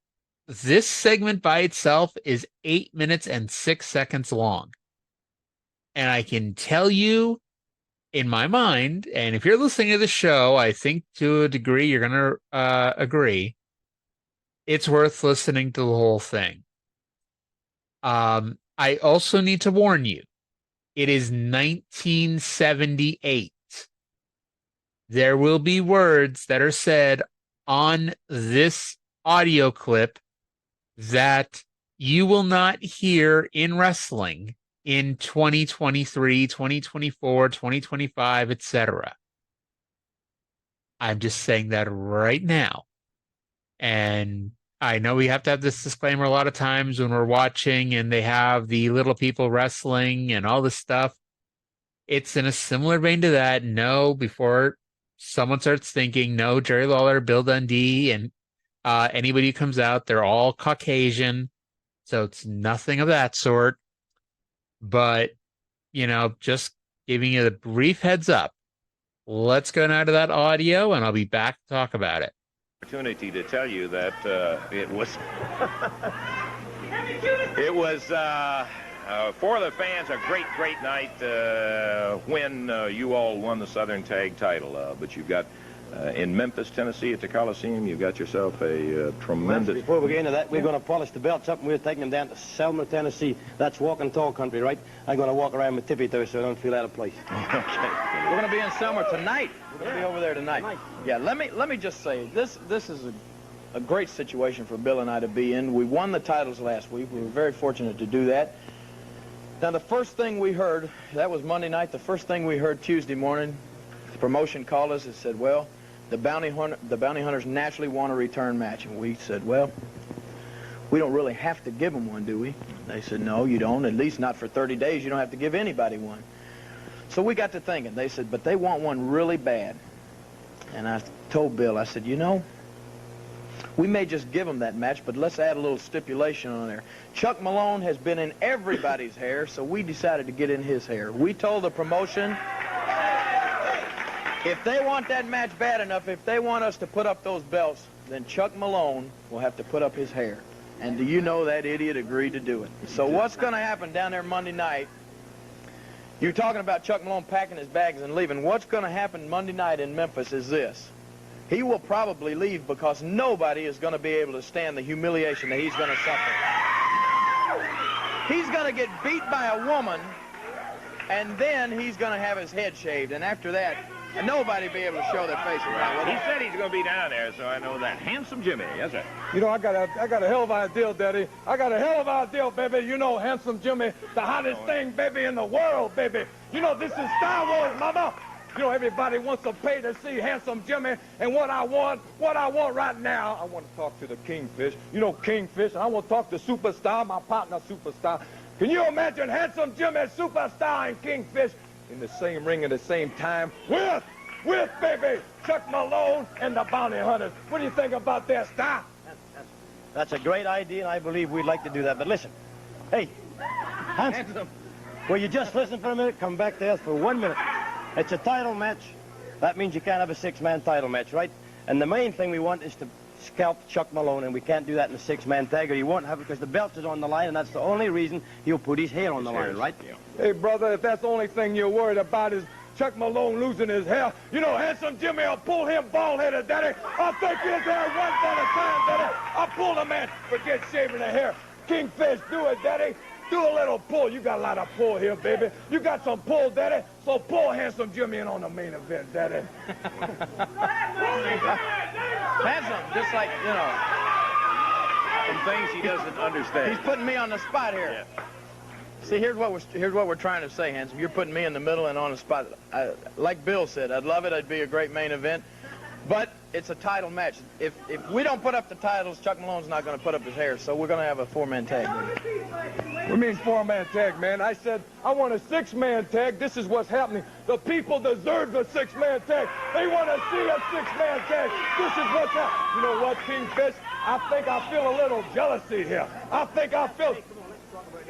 this segment by itself is 8 minutes and 6 seconds long. And I can tell you, in my mind, and if you're listening to the show, I think to a degree you're going to agree, it's worth listening to the whole thing. I also need to warn you, it is 1978. There will be words that are said on this audio clip that you will not hear in wrestling in 2023, 2024, 2025, etc. I'm just saying that right now. And I know we have to have this disclaimer a lot of times when we're watching and they have the little people wrestling and all this stuff. It's in a similar vein to that. No, before someone starts thinking, no, Jerry Lawler, Bill Dundee, and anybody who comes out, they're all Caucasian. So it's nothing of that sort. But, you know, just giving you the brief heads up. Let's go now to that audio, and I'll be back to talk about it. Opportunity to tell you that it was for the fans a great night when you all won the Southern Tag title. But you've got in Memphis, Tennessee, at the Coliseum, you've got yourself a tremendous... Before we get into that, we're going to polish the belts up, and we're taking them down to Selma, Tennessee. That's walking tall country, right? I'm going to walk around with tippy toes so I don't feel out of place. Okay. We're going to be in Selma tonight. We're going to be over there tonight. Yeah, let me just say, this is a great situation for Bill and I to be in. We won the titles last week. We were very fortunate to do that. Now, the first thing we heard, that was Monday night, the first thing we heard Tuesday morning, the promotion called us and said, well, the bounty hunters naturally want a return match. And we said, well, we don't really have to give them one, do we? They said, no, you don't. At least not for 30 days. You don't have to give anybody one. So we got to thinking. They said, but they want one really bad. And I told Bill, I said, you know, we may just give them that match, but let's add a little stipulation on there. Chuck Malone has been in everybody's hair, so we decided to get in his hair. We told the promotion, if they want that match bad enough, if they want us to put up those belts, then Chuck Malone will have to put up his hair. And do you know that idiot agreed to do it? So what's going to happen down there Monday night? You're talking about Chuck Malone packing his bags and leaving. What's going to happen Monday night in Memphis is this. He will probably leave because nobody is going to be able to stand the humiliation that he's going to suffer. He's going to get beat by a woman, and then he's going to have his head shaved. And after that, nobody will be able to show their face around. He said he's going to be down there, so I know that. Handsome Jimmy, yes, sir. You know, I got a hell of an idea, Daddy. I got a hell of an idea, baby. You know, Handsome Jimmy, the hottest thing, baby, in the world, baby. You know, this is Star Wars, mama. You know, everybody wants to pay to see Handsome Jimmy, and what I want right now, I want to talk to the Kingfish. You know, Kingfish, and I want to talk to Superstar, my partner, Superstar. Can you imagine Handsome Jimmy, Superstar, and Kingfish in the same ring at the same time with baby, Chuck Malone and the Bounty Hunters? What do you think about that, Star? That's a great idea, and I believe we'd like to do that. But listen, hey, Handsome, will you just listen for a minute? Come back to us for 1 minute. It's a title match. That means you can't have a 6-man title match, right? And the main thing we want is to scalp Chuck Malone, and we can't do that in a 6-man tag, or you won't have it because the belt is on the line, and that's the only reason he'll put his hair on the line, right? Hey, brother, if that's the only thing you're worried about is Chuck Malone losing his hair. You know, Handsome Jimmy will pull him bald-headed, Daddy. I'll take his hair one at a time, Daddy. I'll pull the man, forget shaving the hair. Kingfish, do it, Daddy. Do a little pull. You got a lot of pull here, baby. You got some pull, Daddy. So pull Handsome Jimmy in on the main event, Daddy. Handsome, just like, you know. Some things he doesn't understand. He's putting me on the spot here. Yeah. See, here's what we're trying to say, Handsome. You're putting me in the middle and on the spot. Like Bill said, I'd love it. It'd be a great main event. But it's a title match. If we don't put up the titles, Chuck Malone's not going to put up his hair. So we're going to have a 4-man tag. What mean 4-man tag, man? I said I want a 6-man tag. This is what's happening. The people deserve a 6-man tag. They want to see a 6-man tag. This is what's happening. You know what, Kingfish? I think I feel a little jealousy here. I think I feel...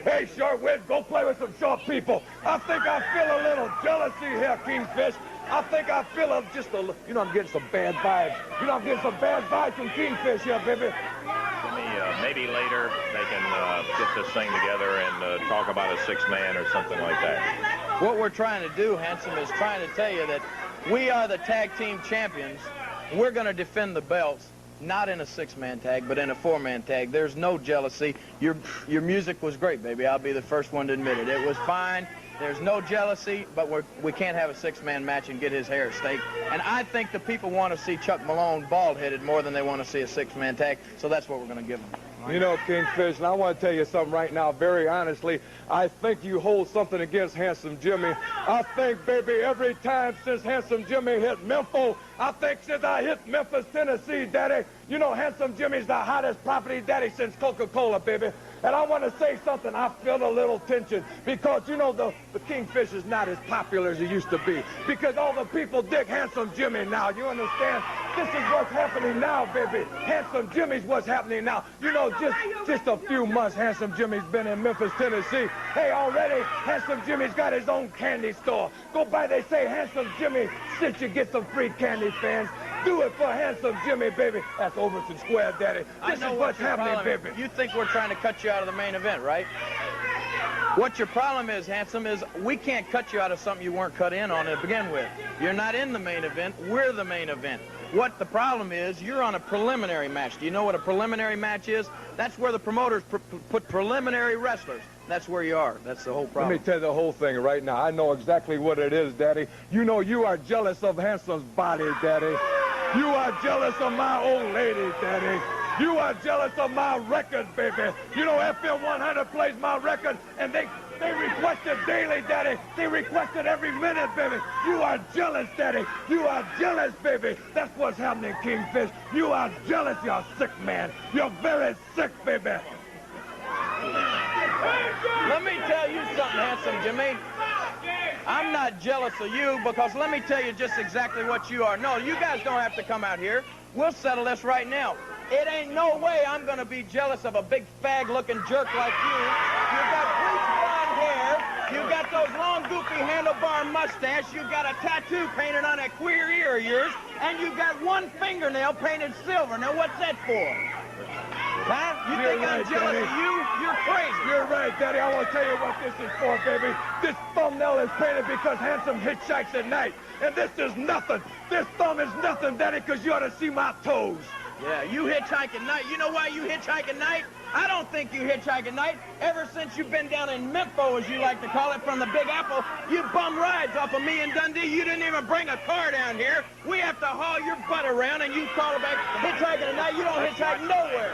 Hey, Shortwig, go play with some short people. I think I feel a little jealousy here, Kingfish. I think I feel just a little... You know, I'm getting some bad vibes. You know, I'm getting some bad vibes from Kingfish here, baby. Maybe later they can get this thing together and talk about a 6-man or something like that. What we're trying to do, Handsome, is trying to tell you that we are the tag team champions. We're going to defend the belts, not in a 6-man tag, but in a 4-man tag. There's no jealousy. Your music was great, baby. I'll be the first one to admit it. It was fine. There's no jealousy, but we can't have a 6-man match and get his hair at stake. And I think the people want to see Chuck Malone bald-headed more than they want to see a 6-man tag, so that's what we're going to give them. You know, Kingfish, and I want to tell you something right now, very honestly. I think you hold something against Handsome Jimmy. I think, baby, every time since Handsome Jimmy hit Memphis, I think since I hit Memphis, Tennessee, Daddy, you know, Handsome Jimmy's the hottest property, Daddy, since Coca-Cola, baby. And I want to say something. I feel a little tension because, you know, the Kingfish is not as popular as it used to be because all the people dig Handsome Jimmy now. You understand? This is what's happening now, baby. Handsome Jimmy's what's happening now. You know, just a few months Handsome Jimmy's been in Memphis, Tennessee. Hey, already Handsome Jimmy's got his own candy store. Go by, they say, Handsome Jimmy, since you get some free candy, fans. Do it for Handsome Jimmy, baby. That's Overton Square, Daddy. This is what's happening, baby. You think we're trying to cut you out of the main event, right? What your problem is, Handsome, is we can't cut you out of something you weren't cut in on to begin with. You're not in the main event. We're the main event. What the problem is, you're on a preliminary match. Do you know what a preliminary match is? That's where the promoters put preliminary wrestlers. That's where you are. That's the whole problem. Let me tell you the whole thing right now. I know exactly what it is, Daddy. You know you are jealous of Handsome's body, Daddy. You are jealous of my old lady, Daddy. You are jealous of my record, baby. You know FM 100 plays my record, and they request it daily, Daddy. They request it every minute, baby. You are jealous, Daddy. You are jealous, baby. That's what's happening, Kingfish. You are jealous, you're sick, man. You're very sick, baby. Let me tell you something, Handsome Jimmy. I'm not jealous of you because let me tell you just exactly what you are. No, you guys don't have to come out here. We'll settle this right now. It ain't no way I'm going to be jealous of a big fag-looking jerk like you. You got bleach blonde hair. You got those long, goofy handlebar mustache. You got a tattoo painted on that queer ear of yours. And you got one fingernail painted silver. Now, what's that for? Huh? You think I'm jealous of you? You're crazy. You're right, Daddy. I want to tell you what this is for, baby. This thumbnail is painted because Handsome hitchhikes at night. And this is nothing. This thumb is nothing, Daddy, because you ought to see my toes. Yeah, you hitchhike at night. You know why you hitchhike at night? I don't think you hitchhike at night. Ever since you've been down in Memphis, as you like to call it, from the Big Apple, you bum rides off of me and Dundee. You didn't even bring a car down here. We have to haul your butt around, and you call it back hitchhiking at night. You don't hitchhike nowhere.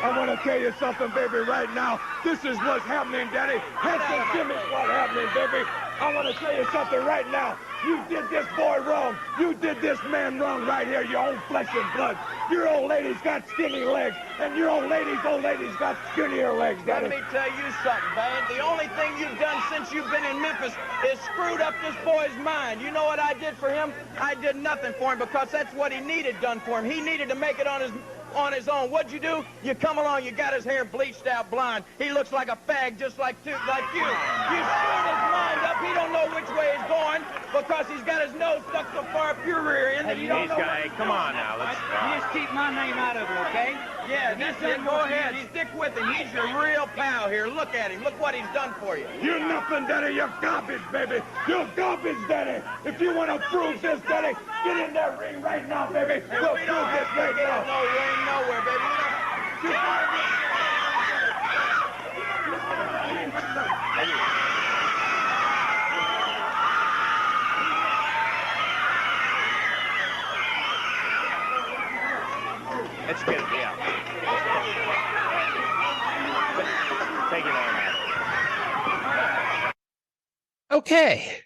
I want to tell you something, baby, right now. This is what's happening, Daddy. Handsome Jimmy's what's happening, baby. I want to tell you something right now. You did this boy wrong. You did this man wrong right here, your own flesh and blood. Your old lady's got skinny legs, and your old lady's got skinnier legs, Daddy. Let me tell you something, man. The only thing you've done since you've been in Memphis is screwed up this boy's mind. You know what I did for him? I did nothing for him because that's what he needed done for him. He needed to make it on his own. What'd you do? You come along, you got his hair bleached out blonde. He looks like a fag just like you. You screwed his mind up. He don't know which way is going because he's got his nose stuck so far up your rear end that you don't know. Hey, come on now. Let's. Just keep my name out of it, okay? Yeah, that's it. Go ahead. Stick with him. He's your real pal here. Look at him. Look what he's done for you. You're nothing, Daddy. You're garbage, baby. You're garbage, Daddy. If you want to prove this, Daddy, get in that ring right now, baby. Hey, we'll we prove don't this have to right get now. no ring nowhere, baby. We don't. Let's get it, yeah. Take it on out. Okay.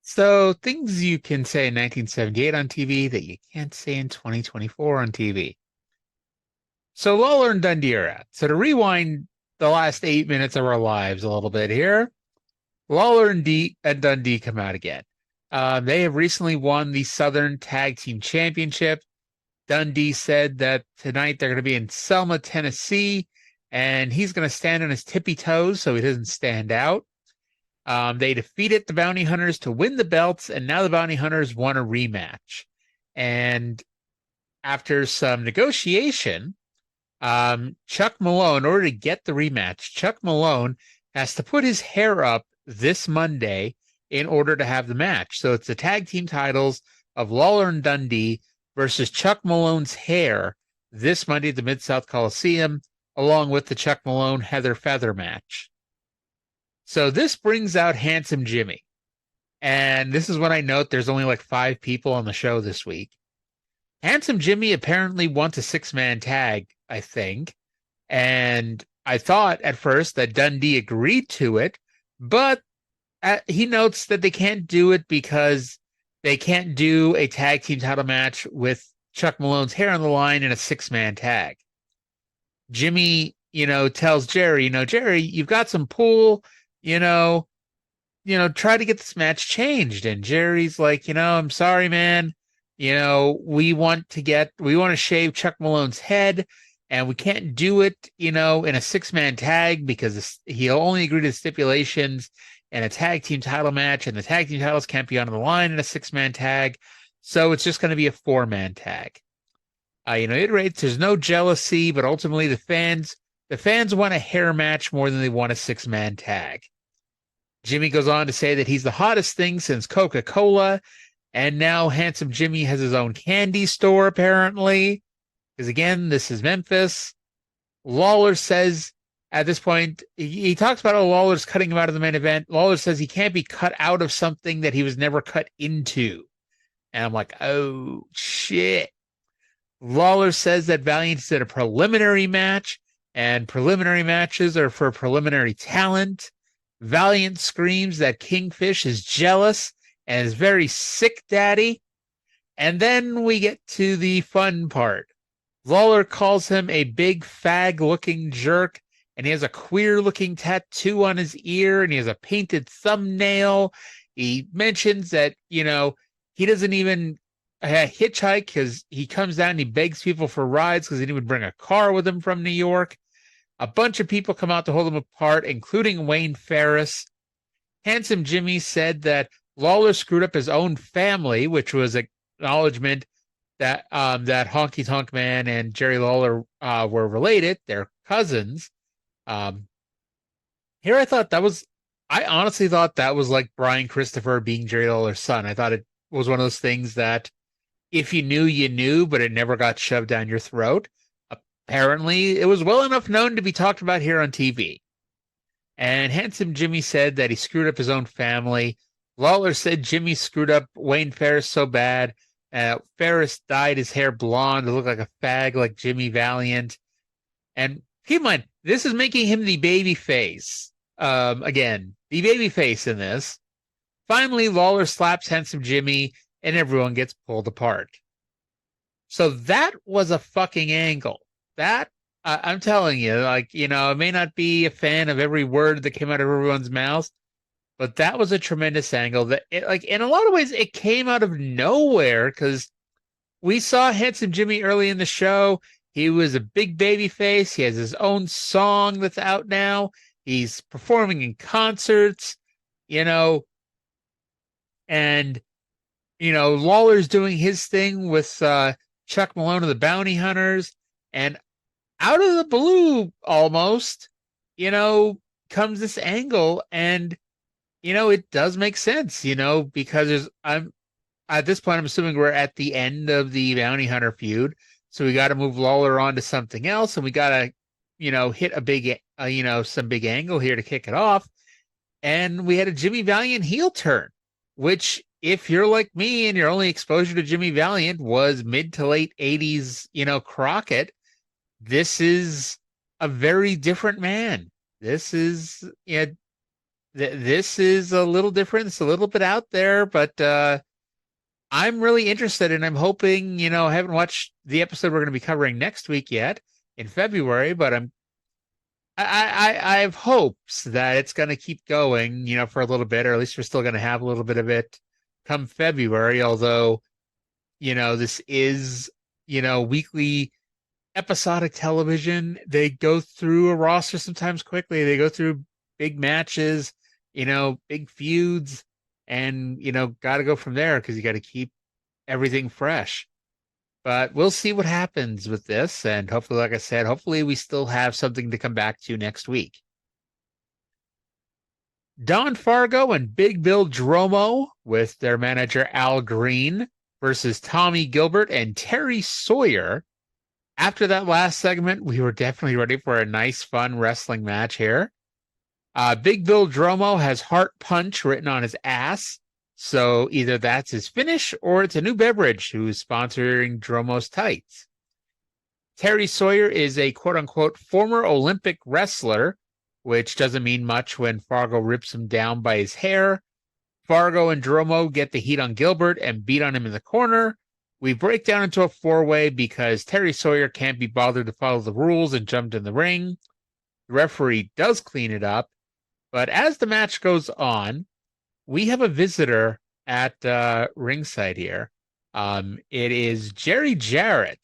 So things you can say in 1978 on TV that you can't say in 2024 on TV. So Lawler and Dundee are out. So to rewind the last 8 minutes of our lives a little bit here, Lawler and Dundee come out again. They have recently won the Southern Tag Team Championship. Dundee said that tonight they're going to be in Selma, Tennessee, and he's going to stand on his tippy toes so he doesn't stand out. They defeated the Bounty Hunters to win the belts, and now the Bounty Hunters want a rematch. And after some negotiation, Chuck Malone, in order to get the rematch, Chuck Malone has to put his hair up this Monday in order to have the match. So it's the tag team titles of Lawler and Dundee versus Chuck Malone's hair this Monday at the Mid-South Coliseum, along with the Chuck Malone Heather Feather match. So this brings out Handsome Jimmy. And this is when I note there's only like 5 people on the show this week. Handsome Jimmy apparently wants a 6-man tag, I think. And I thought at first that Dundee agreed to it, but he notes that they can't do it because they can't do a tag team title match with Chuck Malone's hair on the line in a 6-man tag. Jimmy, tells Jerry, Jerry, you've got some pull, try to get this match changed. And Jerry's like, I'm sorry, man. We want to shave Chuck Malone's head, and we can't do it, in a 6-man tag because he'll only agree to the stipulations in a tag team title match, and the tag team titles can't be on the line in a 6-man tag. So it's just going to be a 4-man tag. It rates, there's no jealousy, but ultimately the fans want a hair match more than they want a 6-man tag. Jimmy goes on to say that he's the hottest thing since Coca-Cola, and now Handsome Jimmy has his own candy store, apparently. Because again, this is Memphis. Lawler says at this point, he talks about how Lawler's cutting him out of the main event. Lawler says he can't be cut out of something that he was never cut into. And I'm like, oh, shit. Lawler says that Valiant is at a preliminary match, and preliminary matches are for preliminary talent. Valiant screams that Kingfish is jealous and is very sick, daddy. And then we get to the fun part. Lawler calls him a big fag-looking jerk, and he has a queer-looking tattoo on his ear, and he has a painted thumbnail. He mentions that, he doesn't even hitchhike because he comes down and he begs people for rides because he didn't even bring a car with him from New York. A bunch of people come out to hold him apart, including Wayne Ferris. Handsome Jimmy said that Lawler screwed up his own family, which was acknowledgement that that Honky Tonk Man and Jerry Lawler were related. They're cousins. Here I honestly thought that was like Brian Christopher being Jerry Lawler's son. I thought it was one of those things that if you knew, you knew, but it never got shoved down your throat. Apparently, it was well enough known to be talked about here on TV. And Handsome Jimmy said that he screwed up his own family. Lawler said Jimmy screwed up Wayne Ferris so bad. Ferris dyed his hair blonde to look like a fag like Jimmy Valiant. And keep in mind, this is making him the baby face. Again, the baby face in this. Finally, Lawler slaps Handsome Jimmy, and everyone gets pulled apart. So that was a fucking angle. That, I'm telling you, I may not be a fan of every word that came out of everyone's mouth, but that was a tremendous angle. That, in a lot of ways, it came out of nowhere because we saw Handsome Jimmy early in the show. He was a big baby face. He has his own song that's out now. He's performing in concerts. you know, and, Lawler's doing his thing with Chuck Malone of the Bounty Hunters, and out of the blue almost, comes this angle, and, it does make sense, because at this point, I'm assuming we're at the end of the Bounty Hunter feud. So we got to move Lawler on to something else, and we got to, hit a big, some big angle here to kick it off. And we had a Jimmy Valiant heel turn, which, if you're like me and your only exposure to Jimmy Valiant was mid to late 80s, Crockett, this is a very different man. This is, this is a little different. It's a little bit out there, but I'm really interested, and I'm hoping, I haven't watched the episode we're going to be covering next week yet in February, but I have hopes that it's going to keep going, for a little bit, or at least we're still going to have a little bit of it come February, although, this is, weekly episodic television. They go through a roster sometimes quickly. They go through big matches, big feuds. And, got to go from there because you got to keep everything fresh. But we'll see what happens with this. And hopefully, like I said, hopefully we still have something to come back to next week. Don Fargo and Big Bill Dromo with their manager Al Green versus Tommy Gilbert and Terry Sawyer. After that last segment, we were definitely ready for a nice, fun wrestling match here. Big Bill Dromo has Heart Punch written on his ass, so either that's his finish or it's a new beverage who's sponsoring Dromo's tights. Terry Sawyer is a quote-unquote former Olympic wrestler, which doesn't mean much when Fargo rips him down by his hair. Fargo and Dromo get the heat on Gilbert and beat on him in the corner. We break down into a four-way because Terry Sawyer can't be bothered to follow the rules and jumped in the ring. The referee does clean it up. But as the match goes on, we have a visitor at ringside here. It is Jerry Jarrett,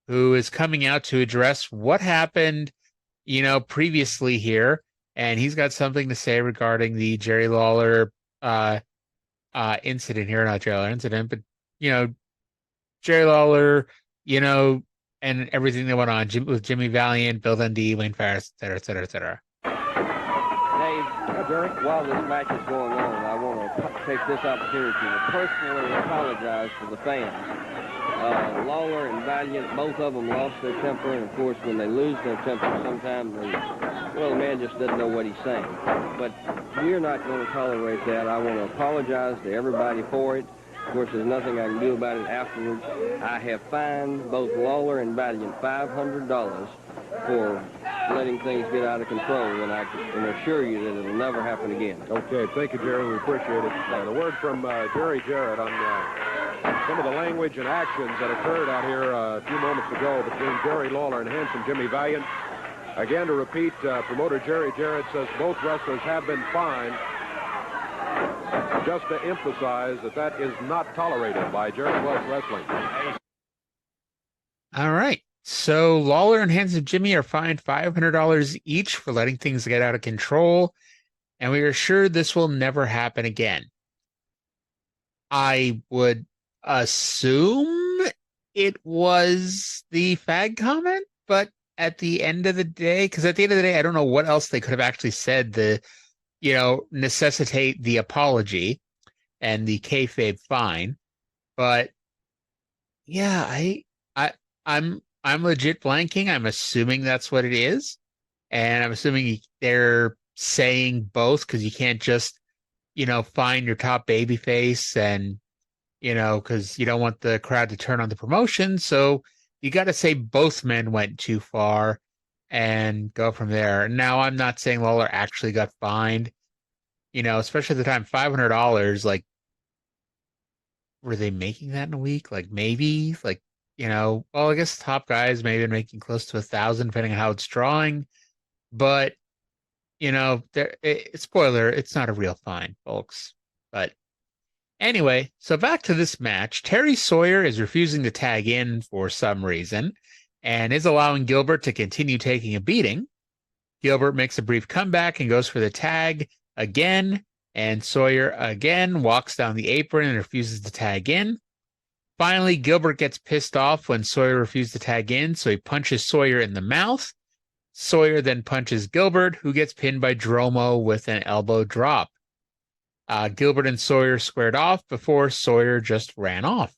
who is coming out to address what happened, previously here. And he's got something to say regarding the Jerry Lawler incident here. Not Jerry Lawler incident, but, Jerry Lawler, and everything that went on with Jimmy Valiant, Bill Dundee, Wayne Farris, et cetera, et cetera, et cetera. Jerry, while this match is going on, I want to take this opportunity to personally apologize to the fans. Lawler and Valiant, both of them lost their temper, and of course, when they lose their temper, sometimes the man just doesn't know what he's saying. But we're not going to tolerate that. I want to apologize to everybody for it. Of course, there's nothing I can do about it afterwards. I have fined both Lawler and Valiant $500 for letting things get out of control, and I can assure you that it'll never happen again. Okay, thank you, Jerry. We appreciate it. The word from Jerry Jarrett on some of the language and actions that occurred out here a few moments ago between Jerry Lawler and handsome Jimmy Valiant. Again, to repeat, promoter Jerry Jarrett says both wrestlers have been fined. Just to emphasize that is not tolerated by Jerry Wells Wrestling. All right. So Lawler and handsome Jimmy are fined $500 each for letting things get out of control, and we are sure this will never happen again. I would assume it was the fag comment, but at the end of the day, I don't know what else they could have actually said necessitate the apology and the kayfabe fine. But yeah, I'm legit blanking. I'm assuming that's what it is. And I'm assuming they're saying both because you can't just, find your top baby face and, because you don't want the crowd to turn on the promotion. So you got to say both men went too far and go from there. Now, I'm not saying Lawler actually got fined, especially at the time, $500, like, were they making that in a week? Like, maybe, like, well, I guess top guys may have been making close to 1,000, depending on how it's drawing. But, spoiler, it's not a real fine, folks. But anyway, so back to this match. Terry Sawyer is refusing to tag in for some reason and is allowing Gilbert to continue taking a beating. Gilbert makes a brief comeback and goes for the tag again, and Sawyer again walks down the apron and refuses to tag in. Finally, Gilbert gets pissed off when Sawyer refuses to tag in, so he punches Sawyer in the mouth. Sawyer then punches Gilbert, who gets pinned by Dromo with an elbow drop. Gilbert and Sawyer squared off before Sawyer just ran off.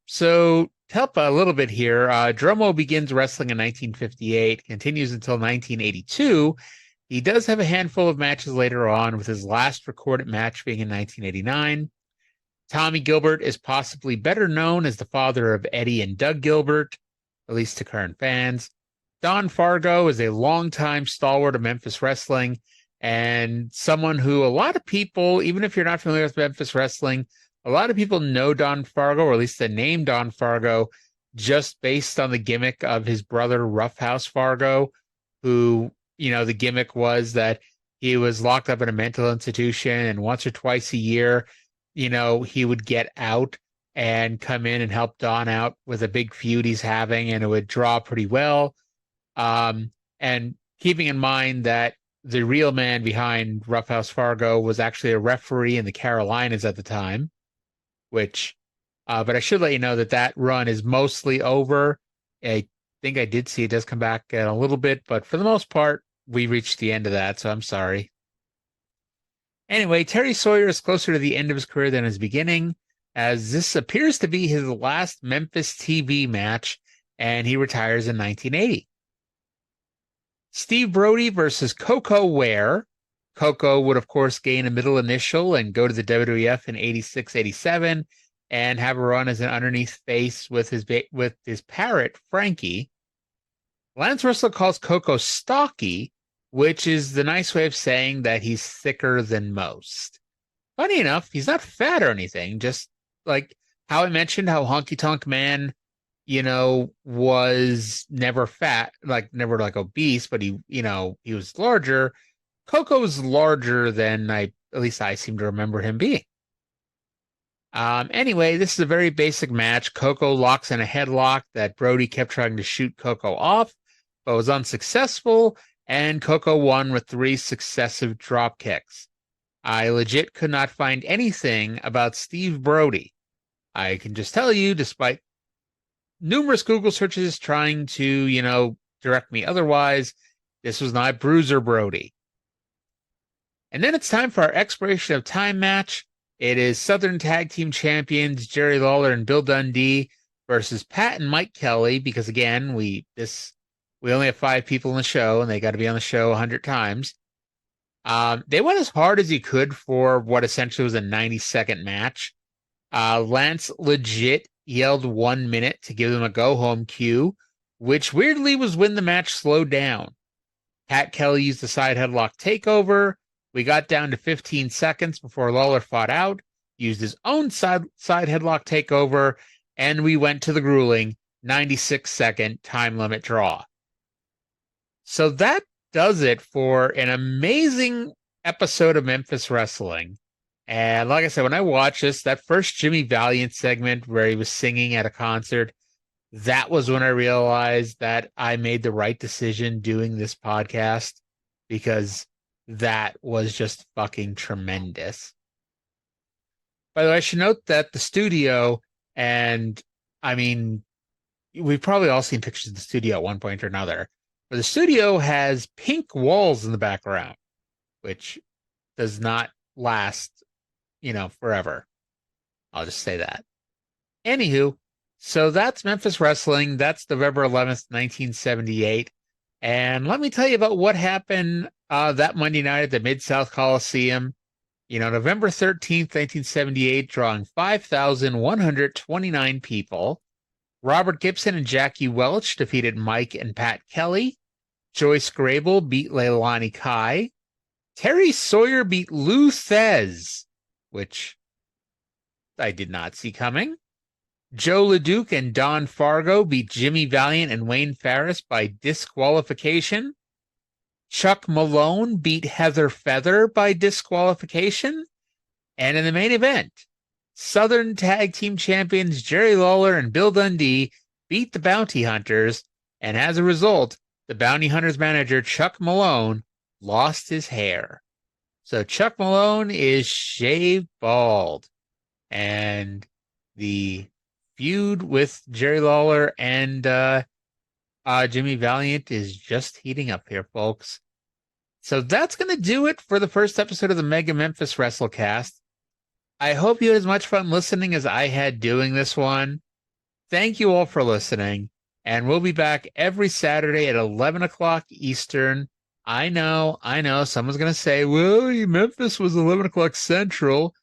So to help a little bit here, Dromo begins wrestling in 1958, continues until 1982. He does have a handful of matches later on, with his last recorded match being in 1989. Tommy Gilbert is possibly better known as the father of Eddie and Doug Gilbert, at least to current fans. Don Fargo is a longtime stalwart of Memphis wrestling, and someone who a lot of people, even if you're not familiar with Memphis wrestling, a lot of people know Don Fargo, or at least the name Don Fargo, just based on the gimmick of his brother Roughhouse Fargo, who, the gimmick was that he was locked up in a mental institution, and once or twice a year, he would get out and come in and help Don out with a big feud he's having, and it would draw pretty well. And keeping in mind that the real man behind Roughhouse Fargo was actually a referee in the Carolinas at the time, but I should let you know that run is mostly over. I think I did see it does come back in a little bit, but for the most part, we reached the end of that, so I'm sorry. Anyway, Terry Sawyer is closer to the end of his career than his beginning, as this appears to be his last Memphis TV match, and he retires in 1980. Steve Brody versus Coco Ware. Coco would, of course, gain a middle initial and go to the WWF in 86-87 and have a run as an underneath face with his parrot, Frankie. Lance Russell calls Coco stocky, which is the nice way of saying that he's thicker than most. Funny enough, he's not fat or anything, just like how I mentioned how Honky Tonk Man, was never fat, never obese, but he was larger. Coco's larger than at least I seem to remember him being. Anyway, this is a very basic match. Coco locks in a headlock that Brody kept trying to shoot Coco off, but was unsuccessful, and Coco won with 3 successive drop kicks. I legit could not find anything about Steve Brody. I can just tell you, despite numerous Google searches trying to, direct me otherwise, this was not Bruiser Brody. And then it's time for our expiration of time match. It is Southern Tag Team Champions Jerry Lawler and Bill Dundee versus Pat and Mike Kelly, because again, we only have 5 people in the show, and they got to be on the show 100 times. They went as hard as you could for what essentially was a 90-second match. Lance legit yelled 1 minute to give them a go-home cue, which weirdly was when the match slowed down. Pat Kelly used the side headlock takeover. We got down to 15 seconds before Lawler fought out, used his own side headlock takeover, and we went to the grueling 96-second time limit draw. So that does it for an amazing episode of Memphis Wrestling. And like I said, when I watched this, that first Jimmy Valiant segment where he was singing at a concert, that was when I realized that I made the right decision doing this podcast, because that was just fucking tremendous. By the way, I should note that the studio, and I mean, we've probably all seen pictures of the studio at one point or another, but the studio has pink walls in the background, which does not last, forever. I'll just say that. Anywho, so that's Memphis Wrestling. That's November 11th, 1978. And let me tell you about what happened that Monday night at the Mid-South Coliseum. November 13th, 1978, drawing 5,129 people. Robert Gibson and Jackie Welch defeated Mike and Pat Kelly. Joyce Grable beat Leilani Kai. Terry Sawyer beat Lou Thez, which I did not see coming. Joe LeDuc and Don Fargo beat Jimmy Valiant and Wayne Farris by disqualification. Chuck Malone beat Heather Feather by disqualification. And in the main event, Southern Tag Team Champions Jerry Lawler and Bill Dundee beat the Bounty Hunters, and as a result, the Bounty Hunters manager Chuck Malone lost his hair. So Chuck Malone is shaved bald. And the feud with Jerry Lawler and Jimmy Valiant is just heating up here, folks. So that's going to do it for the first episode of the Mega Memphis WrestleCast. I hope you had as much fun listening as I had doing this one. Thank you all for listening. And we'll be back every Saturday at 11 o'clock Eastern. I know. Someone's going to say, well, Memphis was 11 o'clock Central.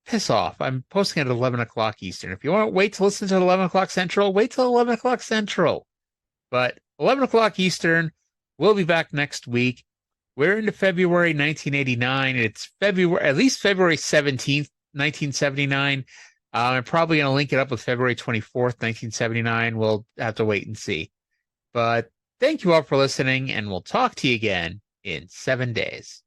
Piss off. I'm posting at 11 o'clock Eastern. If you want to wait to listen to 11 o'clock Central, wait till 11 o'clock Central. But 11 o'clock Eastern, we'll be back next week. We're into February 1989. It's at least February 17th, 1979. I'm probably going to link it up with February 24th, 1979. We'll have to wait and see. But thank you all for listening, and we'll talk to you again in 7 days.